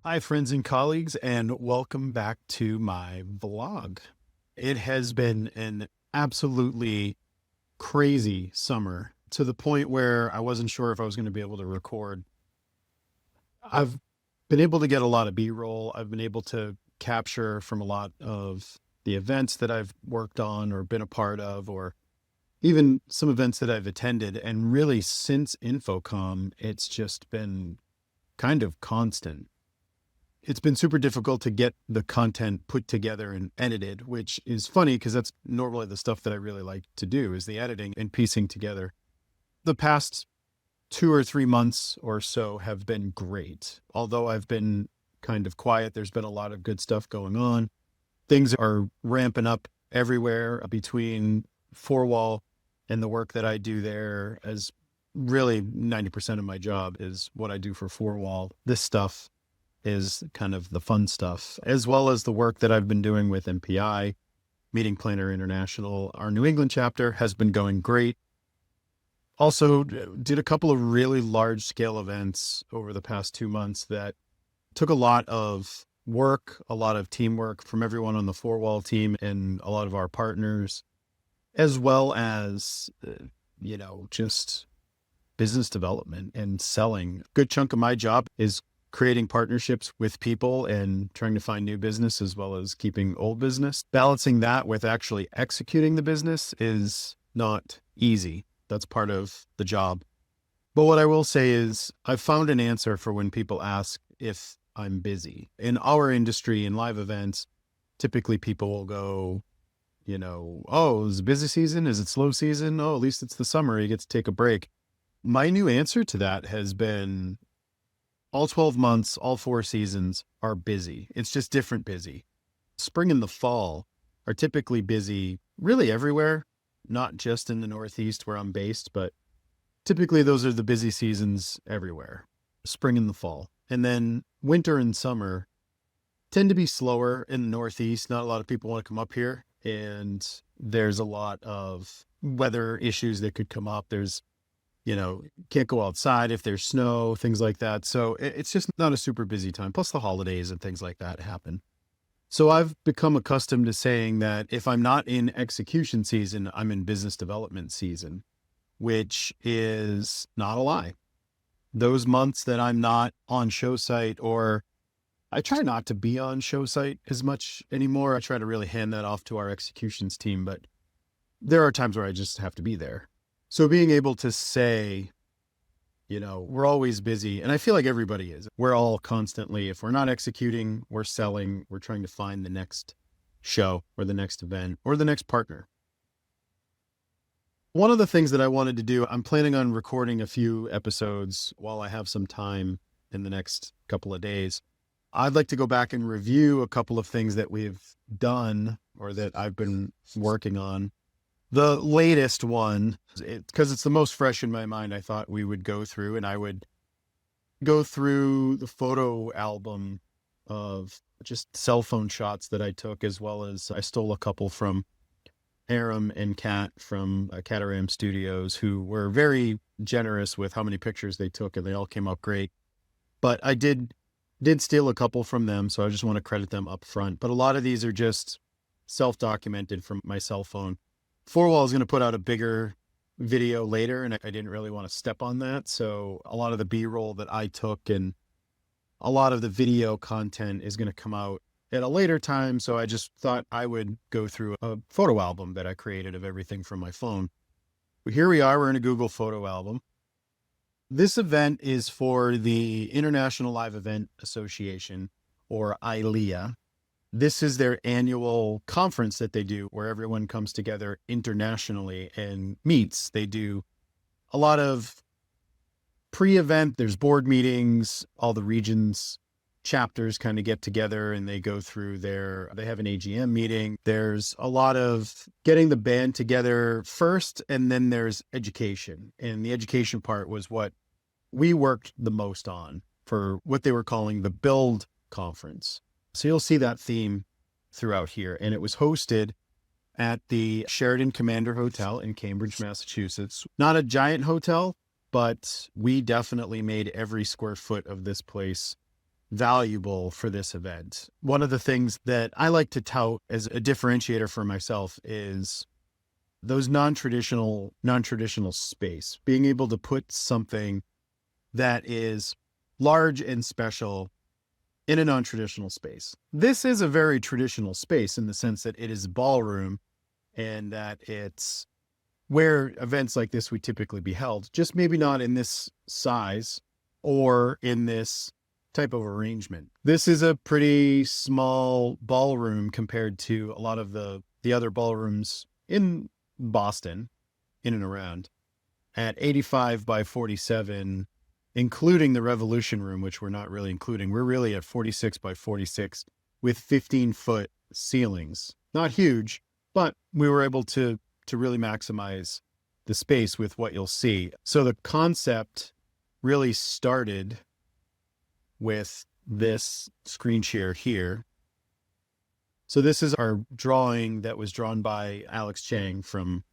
Hi, friends and colleagues, and welcome back to my vlog. It has been an absolutely crazy summer to the point where I wasn't sure if I was going to be able to record. I've been able to get a lot of B-roll. I've been able to capture from a lot of the events that I've worked on or been a part of, or even some events that I've attended. And really, since Infocom, it's just been kind of constant. It's been super difficult to get the content put together and edited, which is funny because that's normally the stuff that I really like to do is the editing and piecing together. The past 2 or 3 months or so have been great. Although I've been kind of quiet, there's been a lot of good stuff going on. Things are ramping up everywhere between Four Wall and the work that I do there, as really 90% of my job is what I do for Four Wall. This stuff is kind of the fun stuff, as well as the work that I've been doing with MPI, Meeting Planner International. Our New England chapter has been going great. Also did a couple of really large scale events over the past 2 months that took a lot of work, a lot of teamwork from everyone on the Four Wall team and a lot of our partners, as well as, just business development and selling. A good chunk of my job is creating partnerships with people and trying to find new business as well as keeping old business. Balancing that with actually executing the business is not easy. That's part of the job. But what I will say is I've found an answer for when people ask if I'm busy. In our industry, in live events, typically people will go, oh, is it busy season? Is it slow season? Oh, at least it's the summer. You get to take a break. My new answer to that has been all 12 months, all 4 seasons are busy. It's just different busy. Spring and the fall are typically busy really everywhere, not just in the Northeast where I'm based, but typically those are the busy seasons everywhere, spring and the fall. And then winter and summer tend to be slower in the Northeast. Not a lot of people want to come up here, and there's a lot of weather issues that could come up. There's can't go outside if there's snow, things like that. So it's just not a super busy time. Plus the holidays and things like that happen. So I've become accustomed to saying that if I'm not in execution season, I'm in business development season, which is not a lie. Those months that I'm not on show site, or I try not to be on show site as much anymore. I try to really hand that off to our executions team, but there are times where I just have to be there. So being able to say, we're always busy, and I feel like everybody is. We're all constantly, if we're not executing, we're selling, we're trying to find the next show or the next event or the next partner. One of the things that I wanted to do, I'm planning on recording a few episodes while I have some time in the next couple of days. I'd like to go back and review a couple of things that we've done or that I've been working on. The latest one, because it's the most fresh in my mind, I thought we would go through, and I would go through the photo album of just cell phone shots that I took, as well as I stole a couple from Aram and Kat from Cataram Studios, who were very generous with how many pictures they took, and they all came up great. But I did steal a couple from them, so I just want to credit them up front. But a lot of these are just self-documented from my cell phone. Four Wall is going to put out a bigger video later, and I didn't really want to step on that. So a lot of the B-roll that I took and a lot of the video content is going to come out at a later time. So I just thought I would go through a photo album that I created of everything from my phone. Here we are. We're in a Google photo album. This event is for the International Live Event Association, or ILEA. This is their annual conference that they do where everyone comes together internationally and meets. They do a lot of pre-event, there's board meetings, all the regions, chapters kind of get together and they go through they have an AGM meeting. There's a lot of getting the band together first, and then there's education. And the education part was what we worked the most on for what they were calling the Build Conference. So you'll see that theme throughout here. And it was hosted at the Sheraton Commander Hotel in Cambridge, Massachusetts. Not a giant hotel, but we definitely made every square foot of this place valuable for this event. One of the things that I like to tout as a differentiator for myself is those non-traditional space, being able to put something that is large and special in a non-traditional space. This is a very traditional space in the sense that it is a ballroom and that it's where events like this would typically be held, just maybe not in this size or in this type of arrangement. This is a pretty small ballroom compared to a lot of the other ballrooms in Boston, in and around. At 85 by 47, including the Revolution Room, which we're not really including, we're really at 46 by 46 with 15-foot ceilings. Not huge, but we were able to really maximize the space with what you'll see. So the concept really started with this screen share here. So this is our drawing that was drawn by Alex Chang from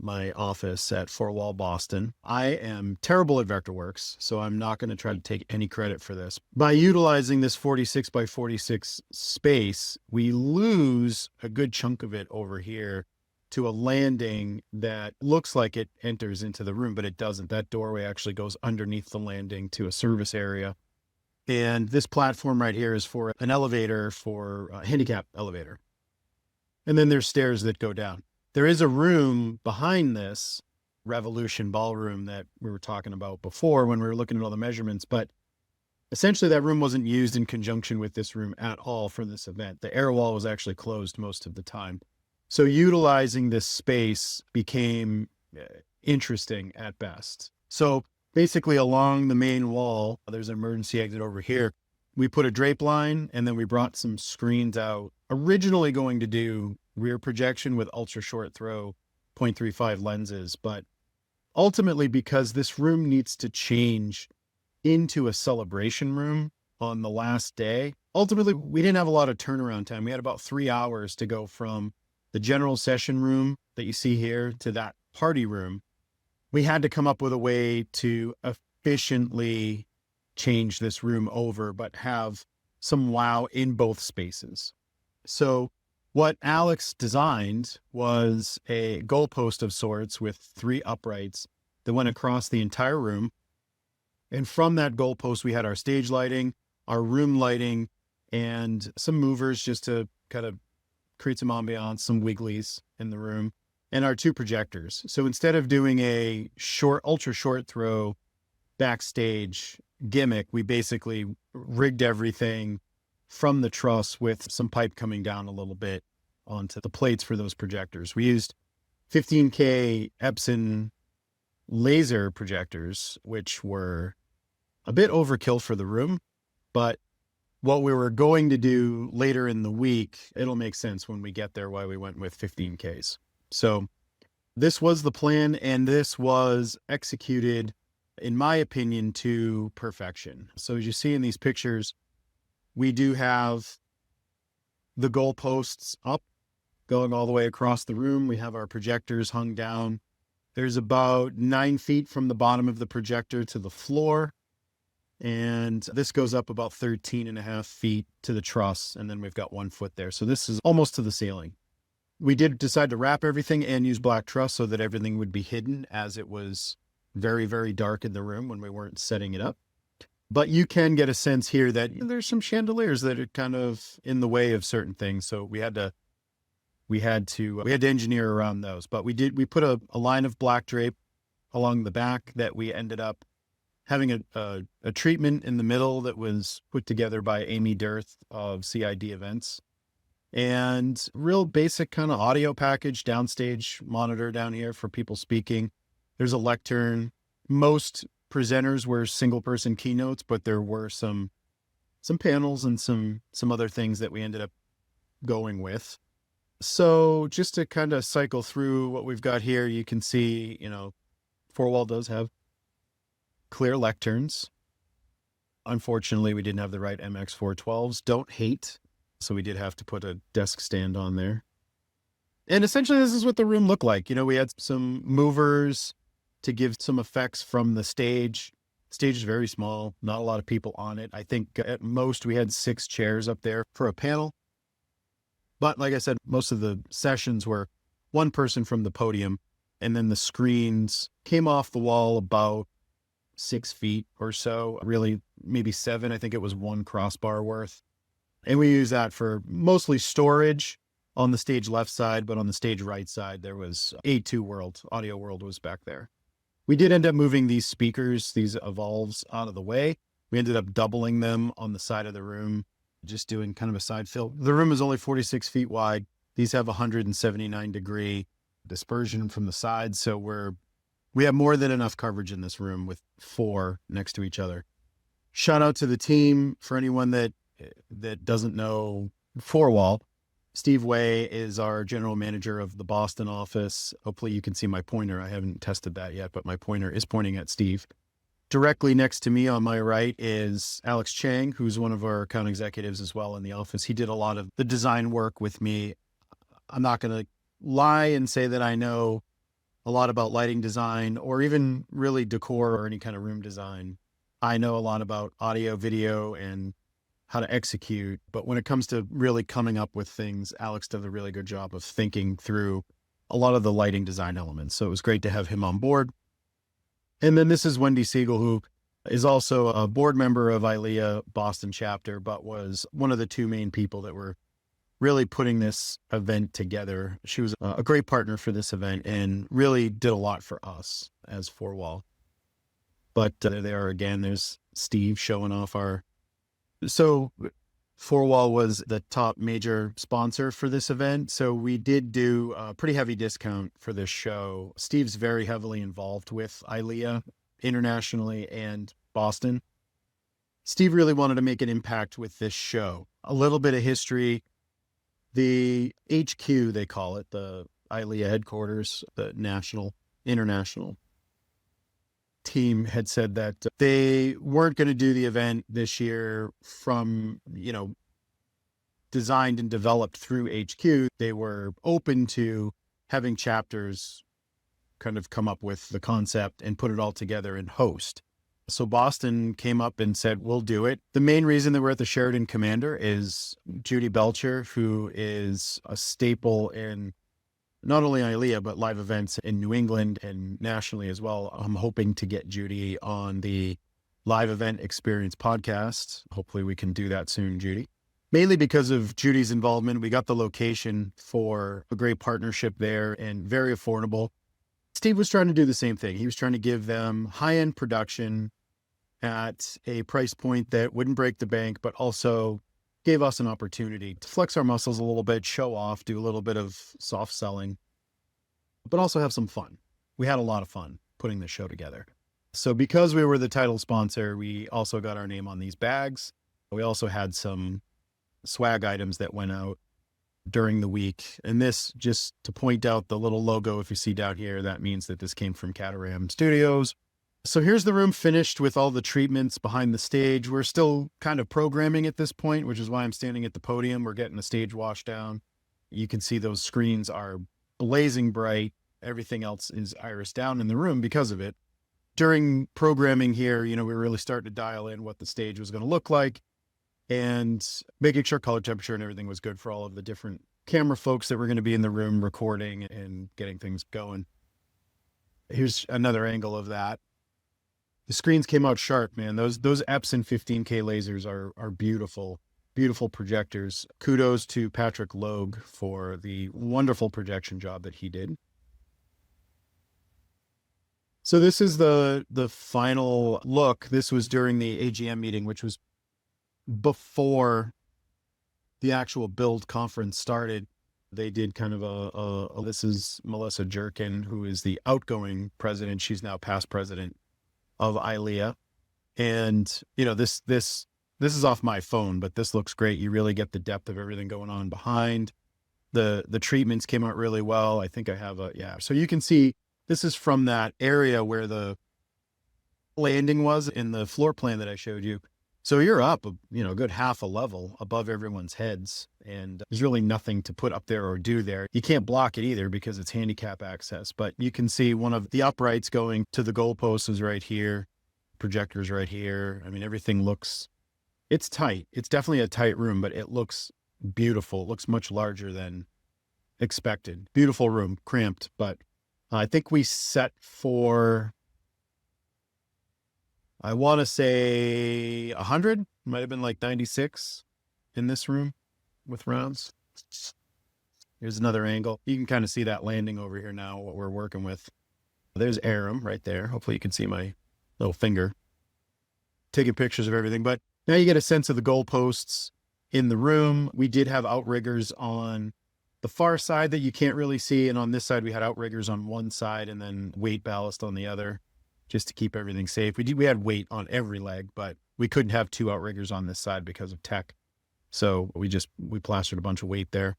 my office at Four Wall Boston. I am terrible at Vectorworks, so I'm not going to try to take any credit for this. By utilizing this 46 by 46 space, we lose a good chunk of it over here to a landing that looks like it enters into the room, but it doesn't. That doorway actually goes underneath the landing to a service area. And this platform right here is for an elevator, for a handicap elevator. And then there's stairs that go down. There is a room behind this Revolution ballroom that we were talking about before when we were looking at all the measurements, but essentially that room wasn't used in conjunction with this room at all for this event. The air wall was actually closed most of the time. So utilizing this space became interesting at best. So basically along the main wall, there's an emergency exit over here. We put a drape line and then we brought some screens out, originally going to do rear projection with ultra short throw 0.35 lenses. But ultimately, because this room needs to change into a celebration room on the last day, ultimately, we didn't have a lot of turnaround time. We had about 3 hours to go from the general session room that you see here to that party room. We had to come up with a way to efficiently change this room over, but have some wow in both spaces. So what Alex designed was a goalpost of sorts with 3 uprights that went across the entire room. And from that goalpost, we had our stage lighting, our room lighting, and some movers just to kind of create some ambiance, some wigglies in the room, and our 2 projectors. So instead of doing a ultra short throw backstage gimmick, we basically rigged everything from the truss with some pipe coming down a little bit onto the plates for those projectors. We used 15K Epson laser projectors, which were a bit overkill for the room, but what we were going to do later in the week, it'll make sense when we get there why we went with 15Ks. So this was the plan, and this was executed, in my opinion, to perfection. So as you see in these pictures, we do have the goalposts up, going all the way across the room. We have our projectors hung down. There's about 9 feet from the bottom of the projector to the floor. And this goes up about 13.5 feet to the truss. And then we've got 1 foot there. So this is almost to the ceiling. We did decide to wrap everything and use black truss so that everything would be hidden, as it was very, very dark in the room when we weren't setting it up. But you can get a sense here that there's some chandeliers that are kind of in the way of certain things. So we had to engineer around those. But we put a line of black drape along the back that we ended up having a treatment in the middle that was put together by Amy Dirth of CID Events, and real basic kind of audio package, downstage monitor down here for people speaking. There's a lectern. Most presenters were single person keynotes, but there were some panels and some other things that we ended up going with. So just to kind of cycle through what we've got here, you can see, Four Wall does have clear lecterns. Unfortunately, we didn't have the right MX412s. Don't hate. So we did have to put a desk stand on there. And essentially, this is what the room looked like. We had some movers to give some effects from the stage Stage is very small, not a lot of people on it. I think at most we had 6 chairs up there for a panel. But like I said, most of the sessions were one person from the podium, and then the screens came off the wall about 6 feet or so, really maybe 7. I think it was 1 crossbar worth. And we use that for mostly storage on the stage left side, but on the stage right side, there was A2 World, Audio World was back there. We did end up moving these speakers, these Evolves, out of the way. We ended up doubling them on the side of the room, just doing kind of a side fill. The room is only 46 feet wide. These have 179-degree dispersion from the sides. So we have more than enough coverage in this room with 4 next to each other. Shout out to the team. For anyone that doesn't know 4Wall, Steve Way is our general manager of the Boston office. Hopefully you can see my pointer. I haven't tested that yet, but my pointer is pointing at Steve. Directly next to me on my right is Alex Chang, who's one of our account executives as well in the office. He did a lot of the design work with me. I'm not going to lie and say that I know a lot about lighting design or even really decor or any kind of room design. I know a lot about audio, video, and how to execute. But when it comes to really coming up with things, Alex does a really good job of thinking through a lot of the lighting design elements. So it was great to have him on board. And then this is Wendy Siegel, who is also a board member of ILEA Boston chapter, but was one of the 2 main people that were really putting this event together. She was a great partner for this event and really did a lot for us as 4Wall. But there they are again. There's Steve showing off So 4Wall was the top major sponsor for this event. So we did do a pretty heavy discount for this show. Steve's very heavily involved with ILEA internationally and Boston. Steve really wanted to make an impact with this show. A little bit of history. The HQ, they call it, the ILEA headquarters, the international team had said that they weren't going to do the event this year from, designed and developed through HQ. They were open to having chapters kind of come up with the concept and put it all together and host. So Boston came up and said, we'll do it. The main reason that we're at the Sheraton Commander is Judy Belcher, who is a staple in not only ILEA, but live events in New England and nationally as well. I'm hoping to get Judy on the Live Event Experience podcast. Hopefully we can do that soon, Judy. Mainly because of Judy's involvement, we got the location for a great partnership there and very affordable. Steve was trying to do the same thing. He was trying to give them high-end production at a price point that wouldn't break the bank, but also gave us an opportunity to flex our muscles a little bit, show off, do a little bit of soft selling, but also have some fun. We had a lot of fun putting this show together. So because we were the title sponsor, we also got our name on these bags. We also had some swag items that went out during the week. And this, just to point out the little logo, if you see down here, that means that this came from Caterham Studios. So here's the room finished with all the treatments behind the stage. We're still kind of programming at this point, which is why I'm standing at the podium. We're getting the stage washed down. You can see those screens are blazing bright. Everything else is iris down in the room because of it. During programming here, we were really starting to dial in what the stage was going to look like and making sure color temperature and everything was good for all of the different camera folks that were going to be in the room recording and getting things going. Here's another angle of that. The screens came out sharp, man. Those Epson 15K lasers are beautiful, beautiful projectors. Kudos to Patrick Logue for the wonderful projection job that he did. So this is the final look. This was during the AGM meeting, which was before the actual build conference started. They did kind of this is Melissa Jerkin, who is the outgoing president. She's now past president of ILEA. And, this is off my phone, but this looks great. You really get the depth of everything going on behind. The treatments came out really well. I think I have so you can see this is from that area where the landing was in the floor plan that I showed you. So you're up, a good half a level above everyone's heads. And there's really nothing to put up there or do there. You can't block it either because it's handicap access, but you can see one of the uprights going to the goalpost is right here. projectors right here. I mean, everything looks, it's tight. It's definitely a tight room, but it looks beautiful. It looks much larger than expected. Beautiful room, cramped, but I think we set for, I want to say 100, might have been like 96 in this room with rounds. Here's another angle. You can kind of see that landing over here now, what we're working with. There's Aram right there. Hopefully you can see my little finger taking pictures of everything. But now you get a sense of the goalposts in the room. We did have outriggers on the far side that you can't really see. And on this side, we had outriggers on one side and then weight ballast on the other, just to keep everything safe. We had weight on every leg, but we couldn't have two outriggers on this side because of tech. So we plastered a bunch of weight there.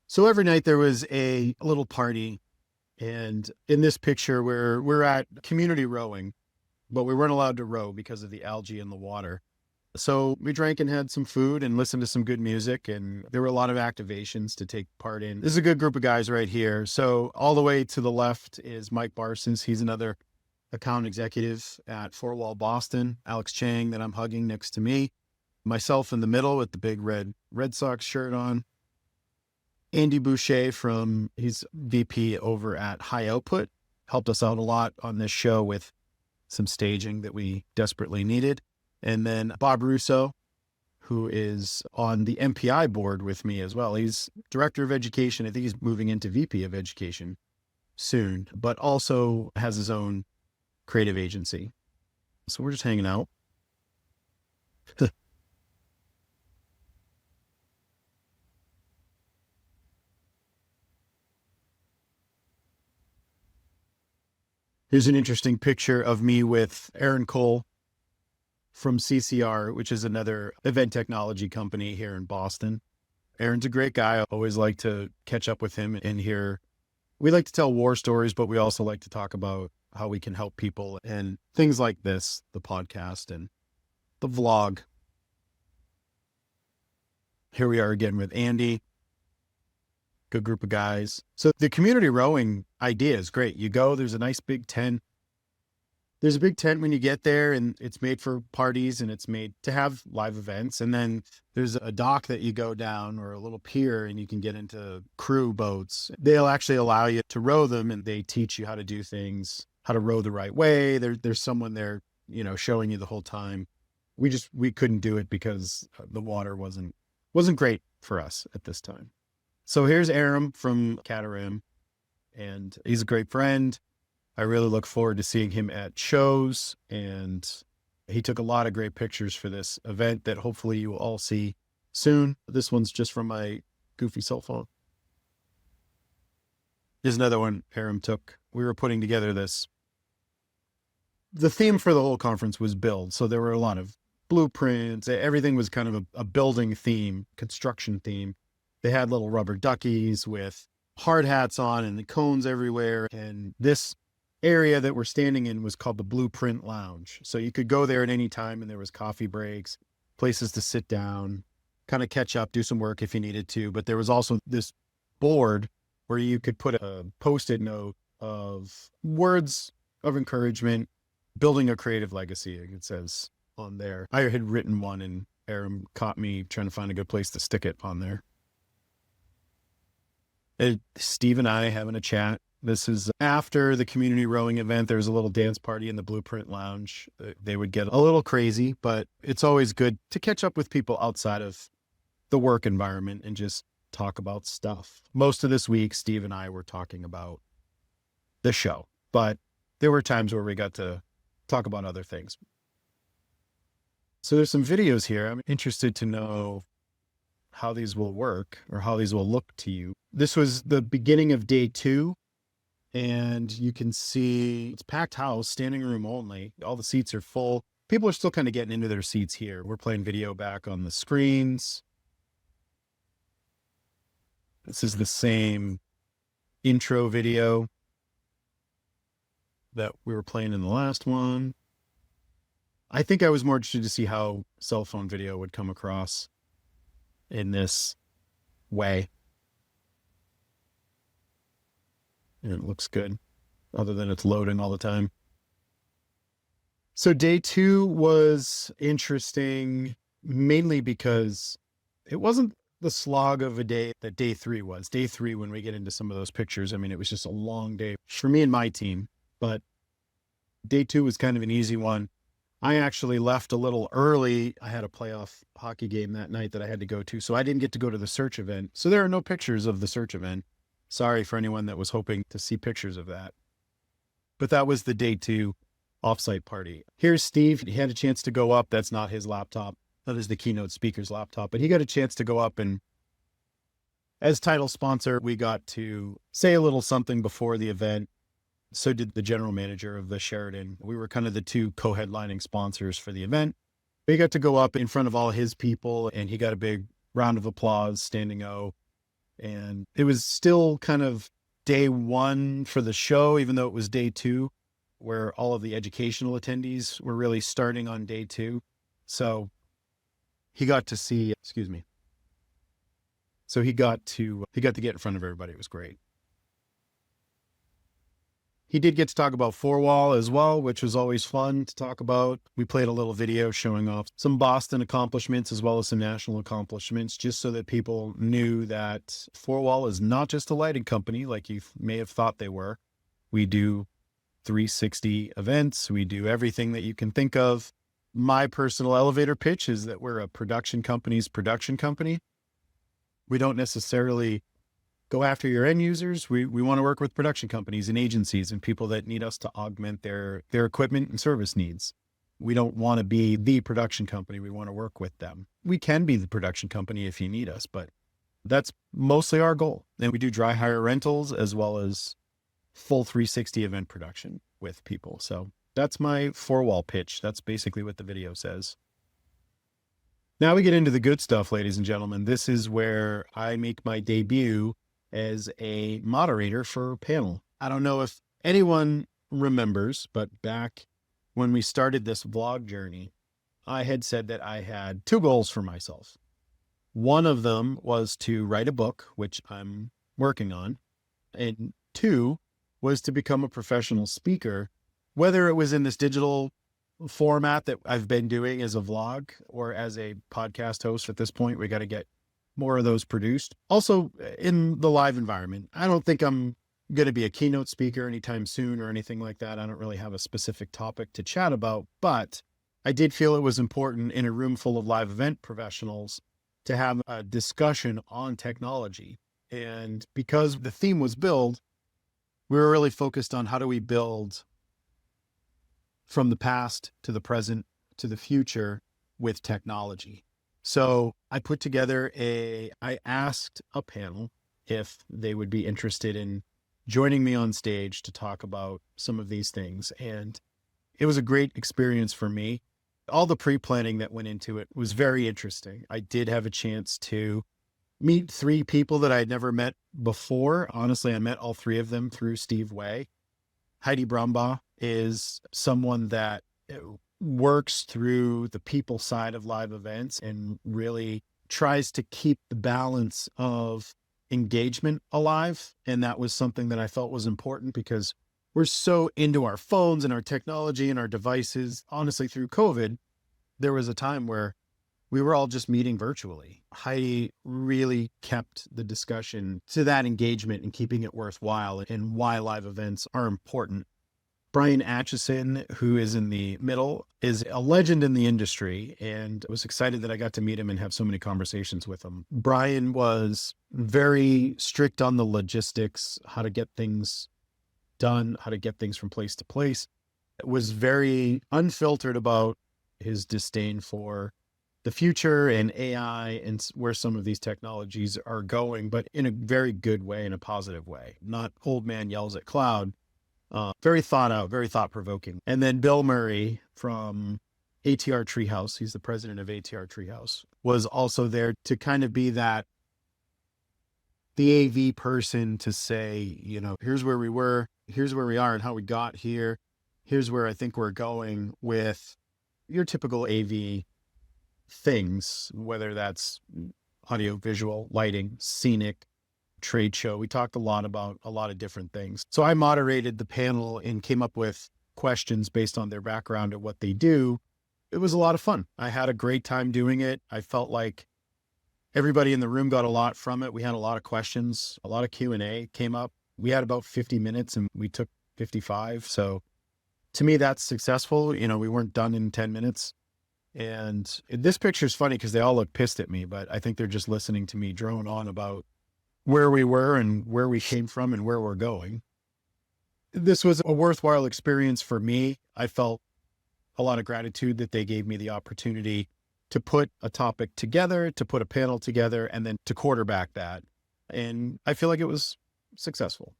So every night there was a little party. And in this picture, we're at community rowing, but we weren't allowed to row because of the algae in the water. So we drank and had some food and listened to some good music. And there were a lot of activations to take part in. This is a good group of guys right here. So all the way to the left is Mike Barsons. He's another account executive at Four Wall Boston. Alex Chang that I'm hugging next to me. Myself in the middle with the big Red Sox shirt on. Andy Boucher he's VP over at High Output, helped us out a lot on this show with some staging that we desperately needed. And then Bob Russo, who is on the MPI board with me as well. He's director of education. I think he's moving into VP of education soon, but also has his own creative agency. So we're just hanging out. Here's an interesting picture of me with Aaron Cole from CCR, which is another event technology company here in Boston. Aaron's a great guy. I always like to catch up with him and hear. We like to tell war stories, but we also like to talk about how we can help people and things like this, the podcast and the vlog. Here we are again with Andy. Good group of guys. So the community rowing idea is great. You go, there's a nice big tent. There's a big tent when you get there, and it's made for parties and it's made to have live events. And then there's a dock that you go down, or a little pier, and you can get into crew boats. They'll actually allow you to row them, and they teach you how to do things, how to row the right way. There's someone there, showing you the whole time. We couldn't do it because the water wasn't great for us at this time. So here's Aram from Caterham, and he's a great friend. I really look forward to seeing him at shows, and he took a lot of great pictures for this event that hopefully you will all see soon. This one's just from my goofy cell phone. Here's another one Aram took. We were putting together this. The theme for the whole conference was build. So there were a lot of blueprints. Everything was kind of a building theme, construction theme. They had little rubber duckies with hard hats on and the cones everywhere. And this area that we're standing in was called the Blueprint Lounge. So you could go there at any time, and there was coffee breaks, places to sit down, kind of catch up, do some work if you needed to. But there was also this board where you could put a Post-it note of words of encouragement, building a creative legacy, it says on there. I had written one, and Aram caught me trying to find a good place to stick it on there. Steve and I having a chat. This is after the community rowing event. There was a little dance party in the Blueprint Lounge. They would get a little crazy, but it's always good to catch up with people outside of the work environment and just talk about stuff. Most of this week, Steve and I were talking about the show, but there were times where we got to talk about other things. So there's some videos here. I'm interested to know how these will work or how these will look to you. This was the beginning of day 2. And you can see it's packed house, standing room only. All the seats are full. People are still kind of getting into their seats here. We're playing video back on the screens. This is the same intro video that we were playing in the last one. I think I was more interested to see how cell phone video would come across in this way. and it looks good, other than it's loading all the time. So day two was interesting, mainly because it wasn't the slog of a day that day three was. Day three, when we get into some of those pictures, I mean, it was just a long day for me and my team, but day two was kind of an easy one. I actually left a little early. I had a playoff hockey game that night that I had to go to, so I didn't get to go to the search event. So there are no pictures of the search event. Sorry for anyone that was hoping to see pictures of that. But that was the day two offsite party. Here's Steve. He had a chance to go up. That's not his laptop. That is the keynote speaker's laptop, but he got a chance to go up, and as title sponsor, we got to say a little something before the event. So did the general manager of the Sheraton. We were kind of the two co-headlining sponsors for the event. We got to go up in front of all his people, and he got a big round of applause, standing O. And it was still kind of day one for the show, even though it was day two, where all of the educational attendees were really starting on day two. So he got to see, So he got to get in front of everybody. It was great. He did get to talk about 4Wall as well, which was always fun to talk about. We played a little video showing off some Boston accomplishments as well as some national accomplishments, just so that people knew that 4Wall is not just a lighting company like you may have thought they were. We do 360 events. We do everything that you can think of. My personal elevator pitch is that we're a production company's production company. We don't necessarily go after your end users. We want to work with production companies and agencies and people that need us to augment their equipment and service needs. We don't want to be the production company. We want to work with them. We can be the production company if you need us, but that's mostly our goal. And we do dry hire rentals as well as full 360 event production with people. So that's my 4Wall pitch. That's basically what the video says. Now we get into the good stuff, ladies and gentlemen. This is where I make my debut as a moderator for a panel. I don't know if anyone remembers, but back when we started this vlog journey, I had said that I had two goals for myself. One of them was to write a book, which I'm working on. And two was to become a professional speaker, whether it was in this digital format that I've been doing as a vlog or as a podcast host. At this point, we got to get more of those produced. Also in the live environment. I don't think I'm going to be a keynote speaker anytime soon or anything like that. I don't really have a specific topic to chat about, but I did feel it was important in a room full of live event professionals to have a discussion on technology. And because the theme was build, we were really focused on how do we build from the past to the present to the future with technology. So I put together I asked a panel if they would be interested in joining me on stage to talk about some of these things. And it was a great experience for me. All the pre-planning that went into it was very interesting. I did have a chance to meet three people that I had never met before. Honestly, I met all three of them through Steve Way. Heidi Brumbaugh is someone that works through the people side of live events and really tries to keep the balance of engagement alive. And that was something that I felt was important because we're so into our phones and our technology and our devices. Honestly, through COVID, there was a time where we were all just meeting virtually. Heidi really kept the discussion to that engagement and keeping it worthwhile and why live events are important. Brian Atchison, who is in the middle, is a legend in the industry, and I was excited that I got to meet him and have so many conversations with him. Brian was very strict on the logistics, how to get things done, how to get things from place to place. It was very unfiltered about his disdain for the future and AI and where some of these technologies are going, but in a very good way, in a positive way, not old man yells at cloud. Very thought out, very thought provoking. And then Bill Murray from ATR Treehouse, he's the president of ATR Treehouse, was also there to kind of be the AV person to say, here's where we were, here's where we are and how we got here. Here's where I think we're going with your typical AV things, whether that's audio, visual, lighting, scenic, trade show. We talked a lot about a lot of different things. So I moderated the panel and came up with questions based on their background and what they do. It was a lot of fun. I had a great time doing it. I felt like everybody in the room got a lot from it. We had a lot of questions, a lot of Q&A came up. We had about 50 minutes and we took 55. So to me, that's successful. You know, we weren't done in 10 minutes. And this picture is funny because they all look pissed at me, but I think they're just listening to me drone on about where we were and where we came from and where we're going. This was a worthwhile experience for me. I felt a lot of gratitude that they gave me the opportunity to put a topic together, to put a panel together, and then to quarterback that. And I feel like it was successful.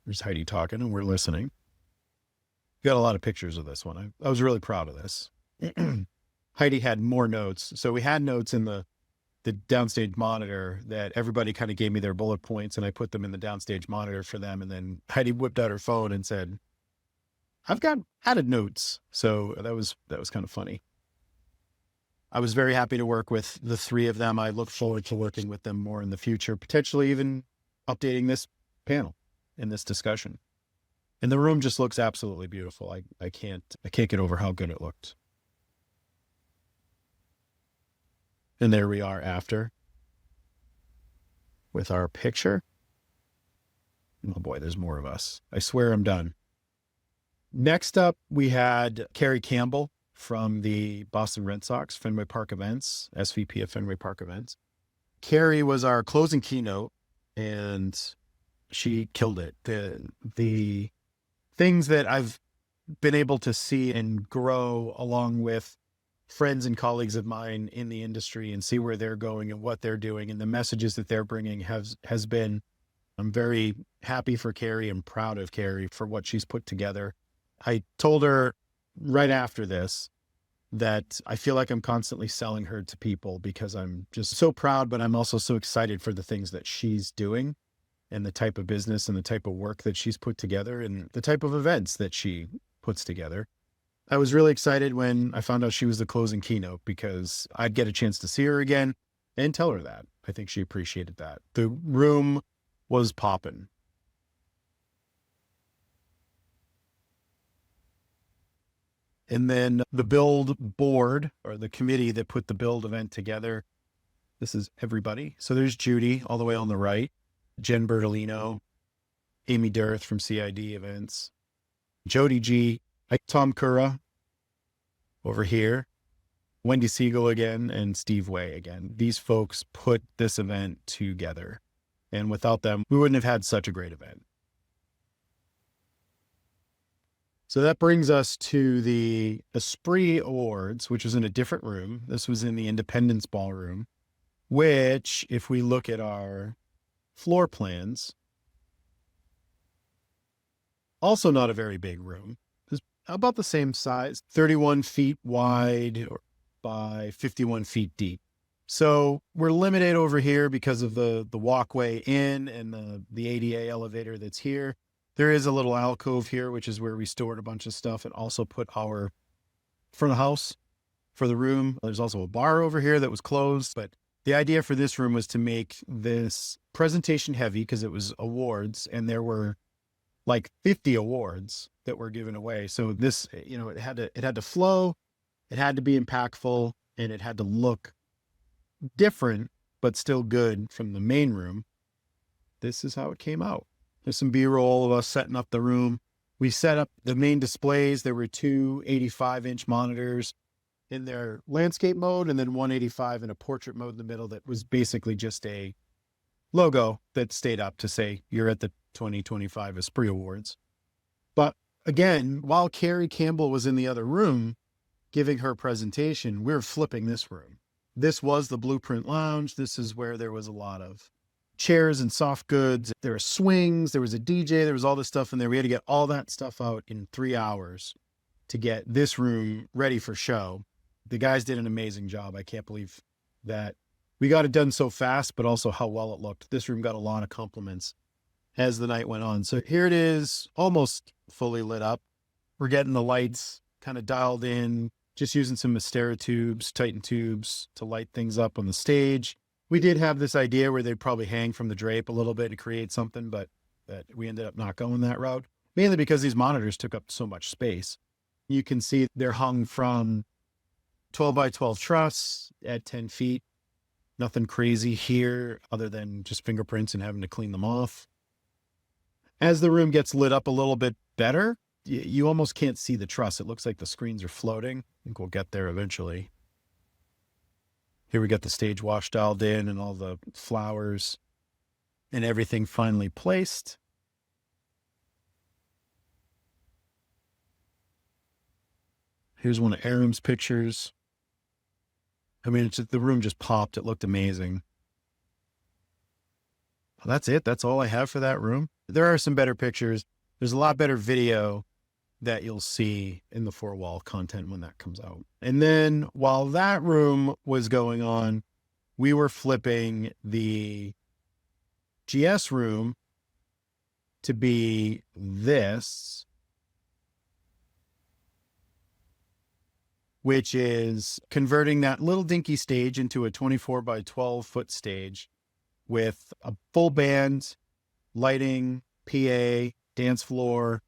There's Heidi talking and we're listening. Got a lot of pictures of this one. I was really proud of this. Heidi had more notes. So we had notes in the downstage monitor that everybody kind of gave me their bullet points and I put them in the downstage monitor for them. And then Heidi whipped out her phone and said, I've got added notes. So that was kind of funny. I was very happy to work with the three of them. I look forward to working with them more in the future, potentially even updating this panel in this discussion. And the room just looks absolutely beautiful. I can't get over how good it looked. And there we are after with our picture. Oh boy, there's more of us. I swear I'm done. Next up, we had Carrie Campbell from the Boston Red Sox Fenway Park Events, SVP of Fenway Park Events. Carrie was our closing keynote and she killed it. The things that I've been able to see and grow along with friends and colleagues of mine in the industry and see where they're going and what they're doing and the messages that they're bringing has been, I'm very happy for Carrie and proud of Carrie for what she's put together. I told her right after this that I feel like I'm constantly selling her to people because I'm just so proud, but I'm also so excited for the things that she's doing and the type of business and the type of work that she's put together and the type of events that she puts together. I was really excited when I found out she was the closing keynote because I'd get a chance to see her again and tell her that. I think she appreciated that. The room was popping. And then the build board or the committee that put the build event together. This is everybody. So there's Judy all the way on the right, Jen Bertolino, Amy Dirth from CID Events, Jody G, Tom Cura over here, Wendy Siegel again, and Steve Way again. These folks put this event together. And without them, we wouldn't have had such a great event. So that brings us to the Esprit Awards, which was in a different room. This was in the Independence Ballroom, which, if we look at our floor plans, also not a very big room. It's about the same size, 31 feet wide by 51 feet deep. So we're limited over here because of the walkway in and the ADA elevator that's here. There is a little alcove here, which is where we stored a bunch of stuff and also put our front of house for the room. There's also a bar over here that was closed, but the idea for this room was to make this presentation heavy because it was awards and there were like 50 awards that were given away. So this, it had to flow, it had to be impactful, and it had to look different, but still good from the main room. This is how it came out. There's some B-roll of us setting up the room. We set up the main displays. There were two 85-inch monitors in their landscape mode and then 185 in a portrait mode in the middle that was basically just a logo that stayed up to say you're at the 2025 Esprit Awards. But again, while Carrie Campbell was in the other room giving her presentation, we were flipping this room. This was the Blueprint Lounge. This is where there was a lot of chairs and soft goods. There were swings, there was a DJ, there was all this stuff in there. We had to get all that stuff out in 3 hours to get this room ready for show. The guys did an amazing job. I can't believe that we got it done so fast, but also how well it looked. This room got a lot of compliments as the night went on. So here it is, almost fully lit up. We're getting the lights kind of dialed in, just using some Mystera tubes, Titan tubes to light things up on the stage. We did have this idea where they'd probably hang from the drape a little bit to create something, but that we ended up not going that route, mainly because these monitors took up so much space. You can see they're hung from 12 by 12 truss at 10 feet. Nothing crazy here other than just fingerprints and having to clean them off. As the room gets lit up a little bit better, you almost can't see the truss. It looks like the screens are floating. I think we'll get there eventually. Here we got the stage wash dialed in and all the flowers and everything finally placed. Here's one of Aram's pictures. I mean, the room just popped. It looked amazing. Well, that's it. That's all I have for that room. There are some better pictures. There's a lot better video that you'll see in the 4-wall content when that comes out. And then while that room was going on, we were flipping the GS room to be this, which is converting that little dinky stage into a 24 by 12 foot stage with a full band, lighting, PA, dance floor.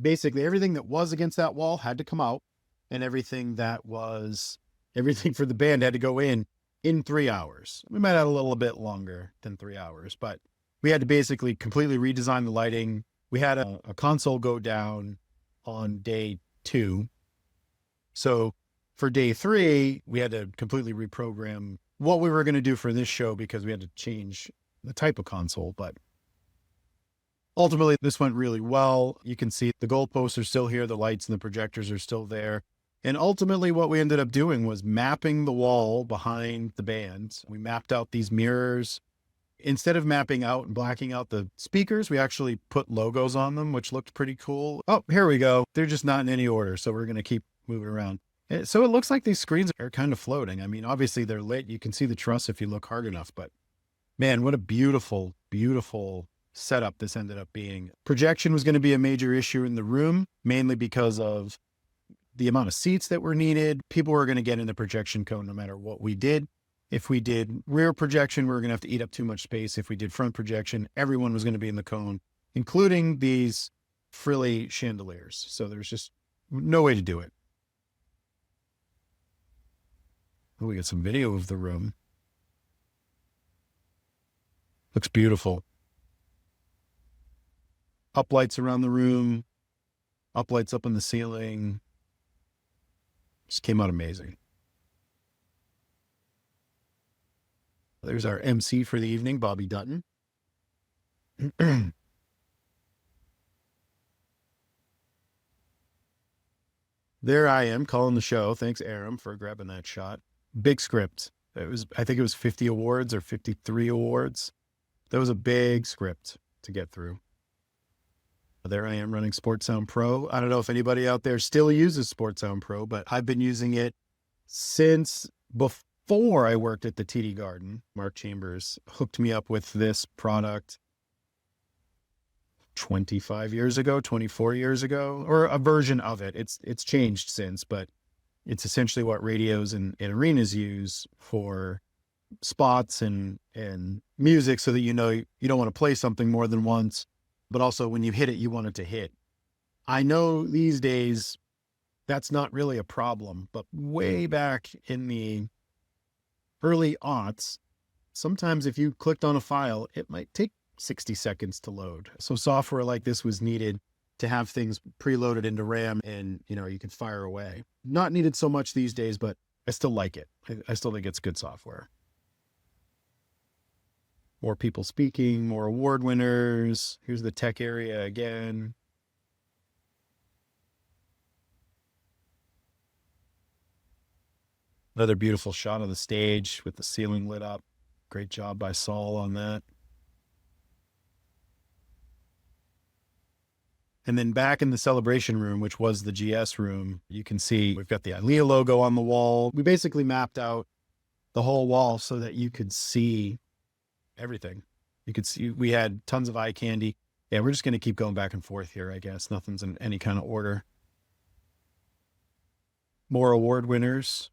Basically everything that was against that wall had to come out, and everything for the band had to go in 3 hours. We might have a little bit longer than 3 hours, but we had to basically completely redesign the lighting. We had a console go down on day 2. So for day 3, we had to completely reprogram what we were going to do for this show because we had to change the type of console. But ultimately, this went really well. You can see the goalposts are still here. The lights and the projectors are still there. And ultimately, what we ended up doing was mapping the wall behind the band. We mapped out these mirrors. Instead of mapping out and blacking out the speakers, we actually put logos on them, which looked pretty cool. Oh, here we go. They're just not in any order, so we're going to keep moving around. So it looks like these screens are kind of floating. I mean, obviously they're lit. You can see the truss if you look hard enough, but man, what a beautiful, beautiful setup this ended up being. Projection was going to be a major issue in the room, mainly because of the amount of seats that were needed. People were going to get in the projection cone no matter what we did. If we did rear projection, we were going to have to eat up too much space. If we did front projection, everyone was going to be in the cone, including these frilly chandeliers. So there's just no way to do it. Oh, we got some video of the room. Looks beautiful. Uplights around the room, uplights up in the ceiling. Just came out amazing. There's our MC for the evening, Bobby Dutton. There I am calling the show. Thanks, Aram, for grabbing that shot. Big script. I think it was 50 awards or 53 awards. That was a big script to get through. There I am running SportSound Pro. I don't know if anybody out there still uses SportSound Pro, but I've been using it since before I worked at the TD Garden. Mark Chambers hooked me up with this product 25 years ago, 24 years ago, or a version of it. It's changed since, but it's essentially what radios and arenas use for spots and music, so that you know you don't want to play something more than once, but also when you hit it, you want it to hit. I know these days that's not really a problem, but way back in the early aughts, sometimes if you clicked on a file, it might take 60 seconds to load. So software like this was needed to have things preloaded into RAM and, you can fire away. Not needed so much these days, but I still like it. I still think it's good software. More people speaking, more award winners. Here's the tech area again. Another beautiful shot of the stage with the ceiling lit up. Great job by Saul on that. And then back in the celebration room, which was the GS room, you can see we've got the ILEA logo on the wall. We basically mapped out the whole wall so that you could see everything. You could see we had tons of eye candy. Yeah, we're just going to keep going back and forth here, I guess. Nothing's in any kind of order. More award winners.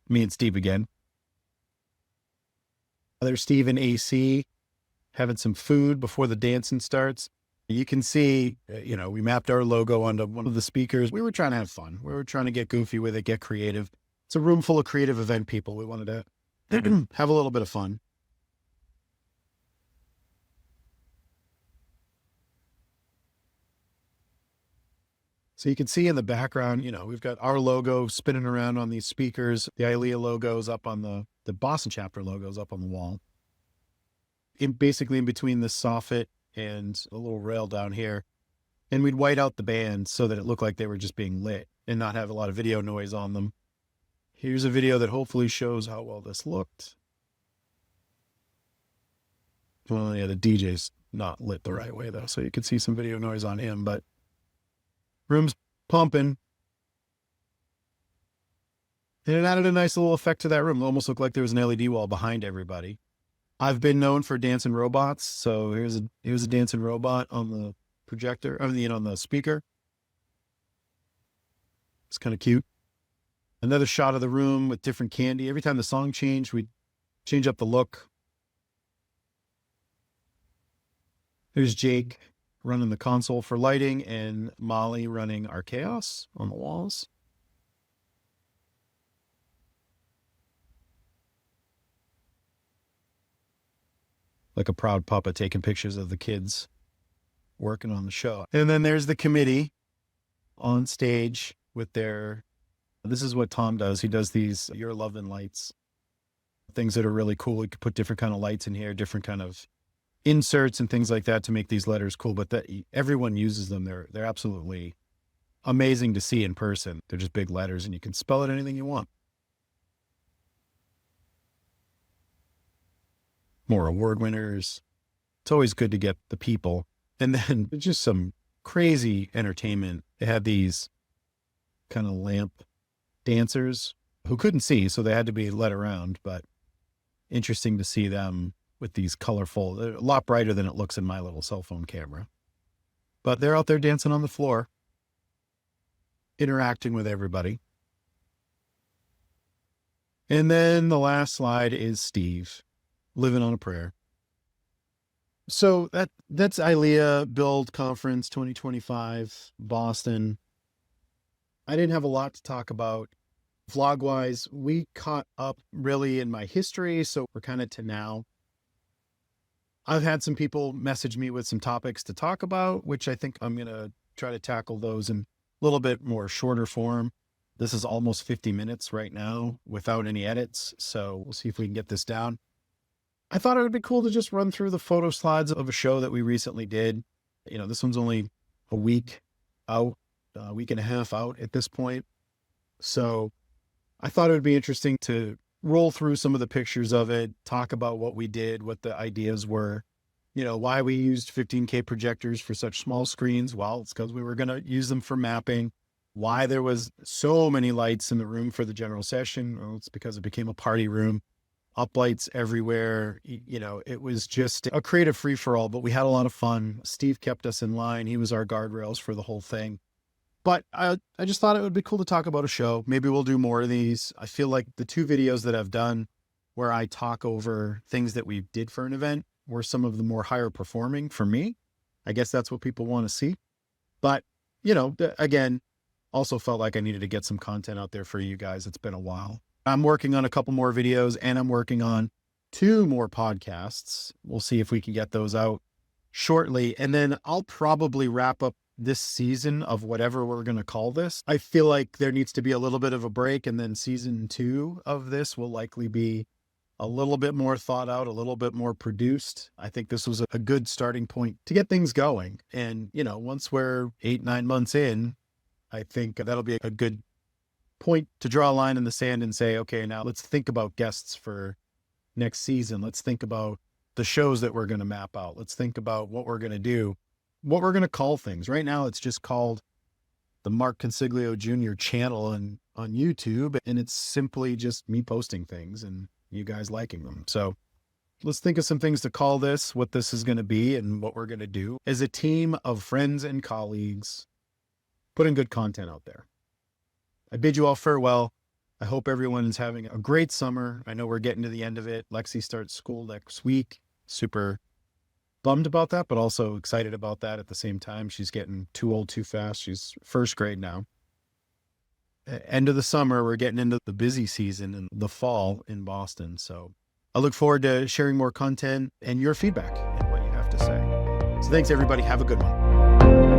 Me and Steve again. There's Steve and AC having some food before the dancing starts. You can see, we mapped our logo onto one of the speakers. We were trying to have fun. We were trying to get goofy with it, get creative. It's a room full of creative event people. We wanted to have a little bit of fun. So you can see in the background, we've got our logo spinning around on these speakers. The ILEA logo's up on the Boston chapter logo's up on the wall. Basically in between the soffit and a little rail down here. And we'd white out the band so that it looked like they were just being lit and not have a lot of video noise on them. Here's a video that hopefully shows how well this looked. Well, yeah, the DJ's not lit the right way though, so you can see some video noise on him, but room's pumping. And it added a nice little effect to that room. It almost looked like there was an LED wall behind everybody. I've been known for dancing robots, so here's a dancing robot on the projector, on the speaker. It's kind of cute. Another shot of the room with different candy. Every time the song changed, we'd change up the look. There's Jake running the console for lighting and Molly running our chaos on the walls. Like a proud papa taking pictures of the kids working on the show. And then there's the committee on stage with this is what Tom does. He does these Your Love and lights, things that are really cool. You could put different kind of lights in here, different kind of inserts and things like that to make these letters cool. But everyone uses them. They're absolutely amazing to see in person. They're just big letters and you can spell it anything you want. More award winners. It's always good to get the people. And then just some crazy entertainment. They had these kind of lamp dancers who couldn't see, so they had to be led around, but interesting to see them with these colorful, they're a lot brighter than it looks in my little cell phone camera. But they're out there dancing on the floor, interacting with everybody. And then the last slide is Steve. Living on a prayer. So that's ILEA Build Conference 2025, Boston. I didn't have a lot to talk about vlog-wise. We caught up really in my history, so we're kind of to now. I've had some people message me with some topics to talk about, which I think I'm going to try to tackle those in a little bit more shorter form. This is almost 50 minutes right now without any edits, so we'll see if we can get this down. I thought it would be cool to just run through the photo slides of a show that we recently did. This one's only a week out, a week and a half out at this point. So I thought it would be interesting to roll through some of the pictures of it, talk about what we did, what the ideas were, why we used 15K projectors for such small screens. Well, it's because we were going to use them for mapping. Why there was so many lights in the room for the general session. Well, it's because it became a party room. Up lights everywhere. It was just a creative free-for-all, but we had a lot of fun. Steve kept us in line. He was our guardrails for the whole thing. But I just thought it would be cool to talk about a show. Maybe we'll do more of these. I feel like the 2 videos that I've done where I talk over things that we did for an event were some of the more higher performing for me. I guess that's what people want to see. But, again, also felt like I needed to get some content out there for you guys. It's been a while. I'm working on a couple more videos and I'm working on 2 more podcasts. We'll see if we can get those out shortly. And then I'll probably wrap up this season of whatever we're going to call this. I feel like there needs to be a little bit of a break. And then season 2 of this will likely be a little bit more thought out, a little bit more produced. I think this was a good starting point to get things going. And, once we're 8-9 months in, I think that'll be a good point to draw a line in the sand and say, okay, now let's think about guests for next season. Let's think about the shows that we're going to map out. Let's think about what we're going to do, what we're going to call things. Right now, it's just called the Mark Consiglio Jr. channel on YouTube. And it's simply just me posting things and you guys liking them. So let's think of some things to call this, what this is going to be and what we're going to do as a team of friends and colleagues, putting good content out there. I bid you all farewell. I hope everyone's having a great summer. I know we're getting to the end of it. Lexi starts school next week. Super bummed about that, but also excited about that at the same time. She's getting too old too fast. She's first grade now. End of the summer, we're getting into the busy season and the fall in Boston. So I look forward to sharing more content and your feedback and what you have to say. So thanks, everybody. Have a good one.